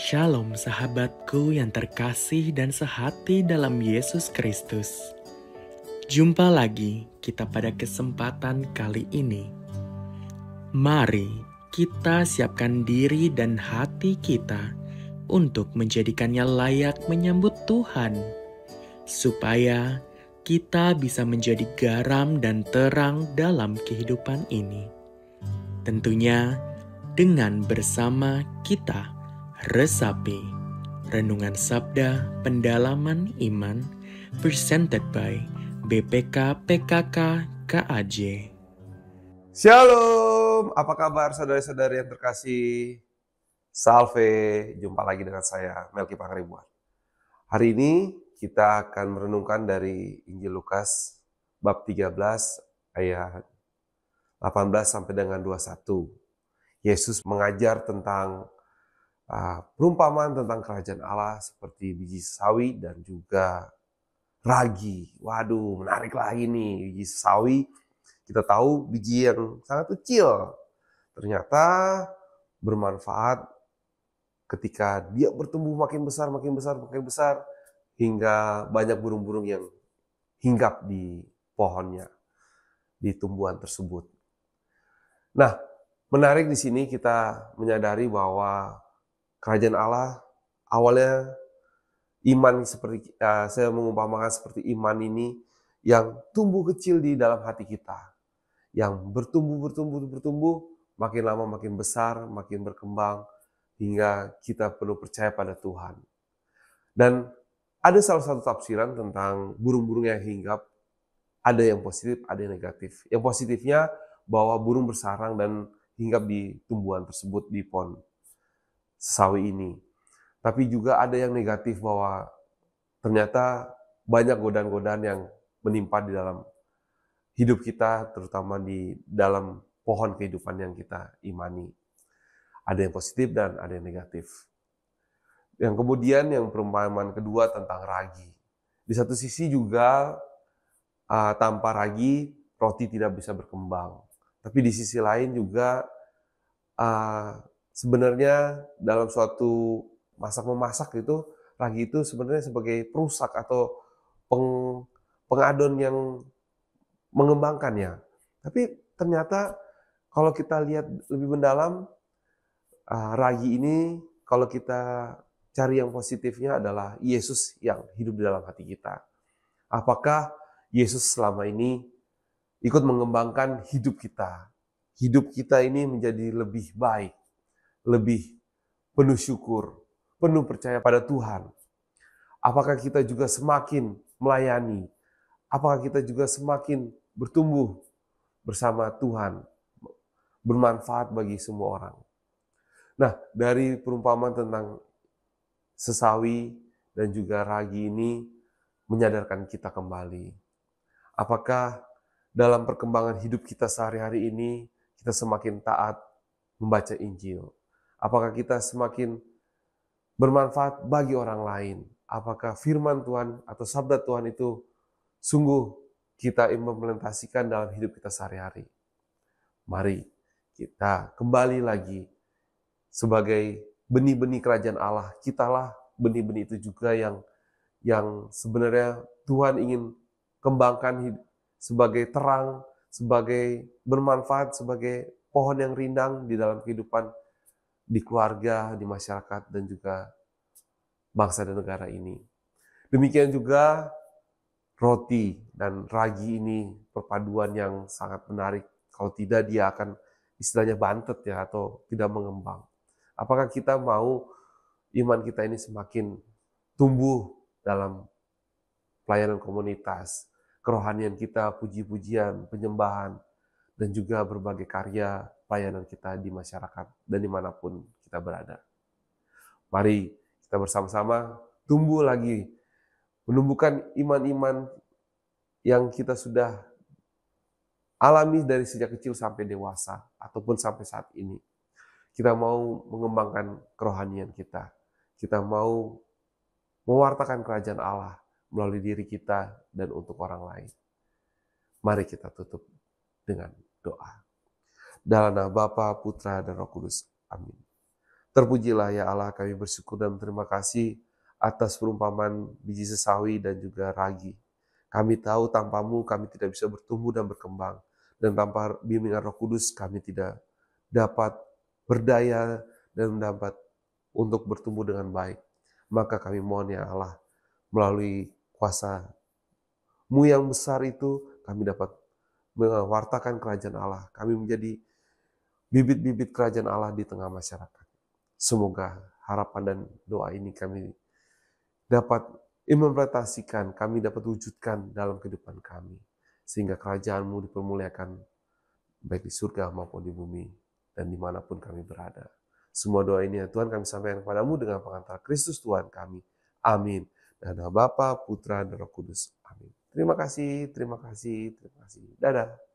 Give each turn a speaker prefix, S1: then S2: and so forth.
S1: Shalom sahabatku yang terkasih dan sehati dalam Yesus Kristus. Jumpa lagi kita pada kesempatan kali ini. Mari kita siapkan diri dan hati kita untuk menjadikannya layak menyambut Tuhan, supaya kita bisa menjadi garam dan terang dalam kehidupan ini. Tentunya dengan bersama kita Resapi, Renungan Sabda Pendalaman Iman, presented by BPK PKK KAJ.
S2: Shalom, apa kabar saudara-saudari yang terkasih? Salve, jumpa lagi dengan saya, Melki Pangaribuan. Hari ini kita akan merenungkan dari Injil Lukas bab 13 ayat 18 sampai dengan 21. Yesus mengajar tentang perumpamaan tentang kerajaan Allah seperti biji sawi dan juga ragi. Waduh, menarik lagi nih, biji sawi. Kita tahu biji yang sangat kecil, ternyata bermanfaat ketika dia bertumbuh makin besar, hingga banyak burung-burung yang hinggap di pohonnya, di tumbuhan tersebut. Nah, menarik di sini kita menyadari bahwa kerajaan Allah awalnya iman seperti saya mengumpamakan seperti iman ini yang tumbuh kecil di dalam hati kita, yang bertumbuh, makin lama makin besar, makin berkembang, hingga kita perlu percaya pada Tuhan. Dan ada salah satu tafsiran tentang burung-burung yang hinggap, ada yang positif, ada yang negatif. Yang positifnya bahwa burung bersarang dan hinggap di tumbuhan tersebut, di pohon sawi ini. Tapi juga ada yang negatif bahwa ternyata banyak godaan-godaan yang menimpa di dalam hidup kita, terutama di dalam pohon kehidupan yang kita imani. Ada yang positif dan ada yang negatif. Yang kemudian yang perumpamaan kedua tentang ragi. Di satu sisi juga tanpa ragi roti tidak bisa berkembang. Tapi di sisi lain juga sebenarnya dalam suatu masak-memasak itu, ragi itu sebenarnya sebagai perusak atau pengadon yang mengembangkannya. Tapi ternyata kalau kita lihat lebih mendalam, ragi ini kalau kita cari yang positifnya adalah Yesus yang hidup di dalam hati kita. Apakah Yesus selama ini ikut mengembangkan hidup kita? Hidup kita ini menjadi lebih baik, lebih penuh syukur, penuh percaya pada Tuhan. Apakah kita juga semakin melayani? Apakah kita juga semakin bertumbuh bersama Tuhan, bermanfaat bagi semua orang? Nah, dari perumpamaan tentang sesawi dan juga ragi ini menyadarkan kita kembali. Apakah dalam perkembangan hidup kita sehari-hari ini kita semakin taat membaca Injil? Apakah kita semakin bermanfaat bagi orang lain? Apakah firman Tuhan atau sabda Tuhan itu sungguh kita implementasikan dalam hidup kita sehari-hari? Mari kita kembali lagi sebagai benih-benih kerajaan Allah. Kitalah benih-benih itu juga yang sebenarnya Tuhan ingin kembangkan sebagai terang, sebagai bermanfaat, sebagai pohon yang rindang di dalam kehidupan di keluarga, di masyarakat, dan juga bangsa dan negara ini. Demikian juga roti dan ragi ini perpaduan yang sangat menarik. Kalau tidak dia akan istilahnya bantet ya, atau tidak mengembang. Apakah kita mau iman kita ini semakin tumbuh dalam pelayanan komunitas, kerohanian kita, puji-pujian, penyembahan, dan juga berbagai karya pelayanan kita di masyarakat dan dimanapun kita berada. Mari kita bersama-sama tumbuh lagi, menumbuhkan iman-iman yang kita sudah alami dari sejak kecil sampai dewasa, ataupun sampai saat ini. Kita mau mengembangkan kerohanian kita. Kita mau mewartakan kerajaan Allah melalui diri kita dan untuk orang lain. Mari kita tutup dengan doa. Dalam nama Bapa, Putra, dan Roh Kudus. Amin. Terpujilah ya Allah, kami bersyukur dan berterima kasih atas perumpamaan biji sesawi dan juga ragi. Kami tahu tanpamu kami tidak bisa bertumbuh dan berkembang. Dan tanpa bimbingan Roh Kudus kami tidak dapat berdaya dan dapat untuk bertumbuh dengan baik. Maka kami mohon ya Allah, melalui kuasa-Mu yang besar itu, kami dapat mewartakan kerajaan Allah. Kami menjadi bibit-bibit kerajaan Allah di tengah masyarakat. Semoga harapan dan doa ini kami dapat implementasikan, kami dapat wujudkan dalam kehidupan kami. Sehingga kerajaan-Mu dipermuliakan baik di surga maupun di bumi dan dimanapun kami berada. Semua doa ini ya Tuhan kami sampaikan kepadamu dengan pengantar Kristus Tuhan kami. Amin. Dan Bapa, Putra, dan Roh Kudus. Amin. Terima kasih, terima kasih, terima kasih. Dadah.